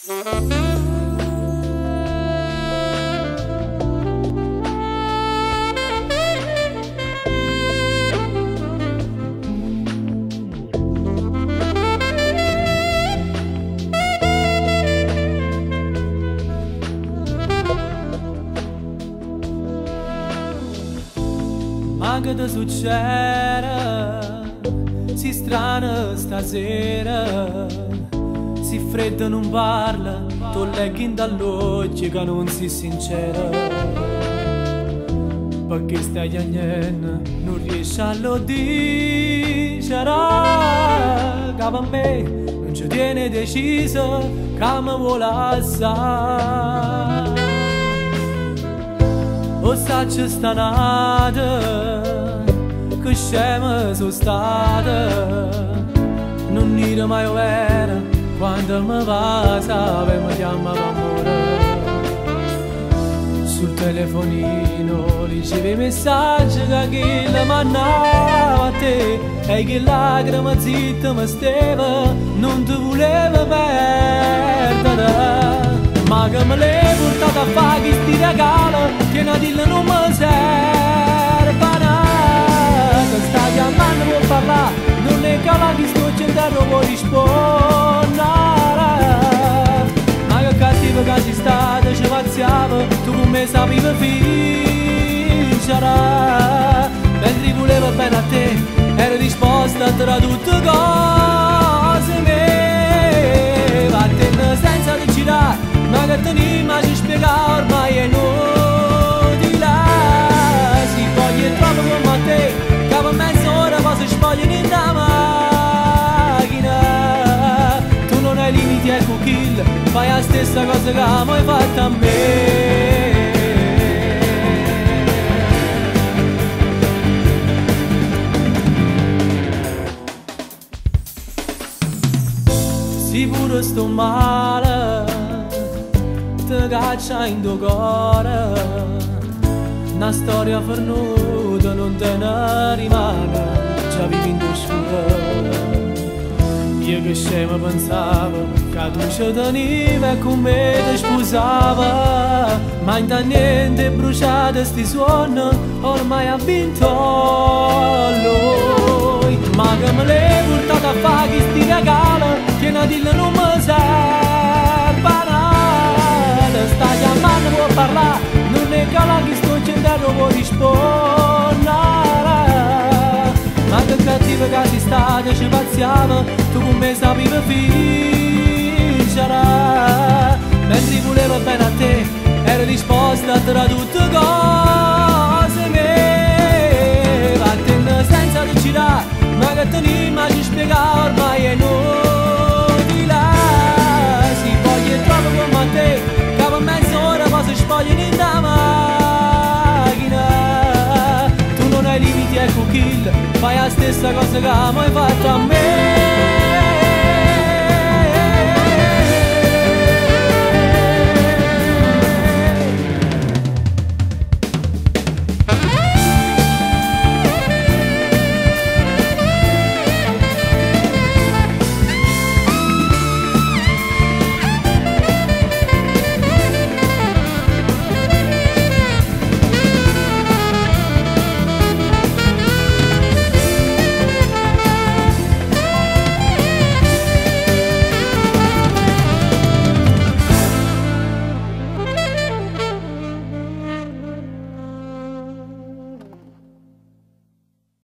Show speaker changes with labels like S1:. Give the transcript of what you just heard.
S1: Ma che ti succede? Si strana stasera, si fredda non parla, tu leggi dall'occhio che non si sincera. Perché stai piangendo, non riesci a lo dire, che a me non ci tiene deciso, che mi vuole assare. O sacci stanata, che scema sono stata, non dire mai vera, quando mi passa per mi chiama amore. Sul telefonino ricevi messaggi che chi la mandava a te, e che lacrima zitta mi stava, non ti voleva perdere. Ma che me l'hai portata a fare questi regali, che una dilla non mi serve nada. Sta chiamando per parlare, non è che la che sto cercando può rispondere. Ma che cattivo che sei stata, ci pazziava, tu con me sapevi vincere. Mentre volevo bene a te, ero disposta a tra tutte cose mie. Vattene senza decidere, ma che te ne immagini spiegare, ormai è inutile. Si voglia troppo come a te, che per mezz'ora poi si spogliano in la macchina. Tu non hai limiti, ecco kill, fai la stessa cosa che mi hai fatto a me. Sicuro sto male, ti caccia in tuo cuore, una storia fornuta non te ne rimane, già vivi in tuo scuola. Io che scemo pensavo che tu ci tenevi e con me ti sposava, ma in niente bruciate sti suoni, ormai ha vinto lui. Ma che me l'hai portata a fare questi regali, che una dilla non mi serve nada. Sta chiamando può parlare, non è che la che sto cercando può rispondere. Ma che cattiva che sei stata, ci pazziava, tu con me sapevi vincere. Mentre volevo bene a te, ero disposta a tra tutte cose mie. Vattene senza decidere, ma che te ne immagini spiegare, ormai è inutile. Si voglia troppo come a te, che per mezz'ora poi si spogliano in la macchina. Tu non hai limiti, ecco kill, fai la stessa cosa che mi hai fatto a me.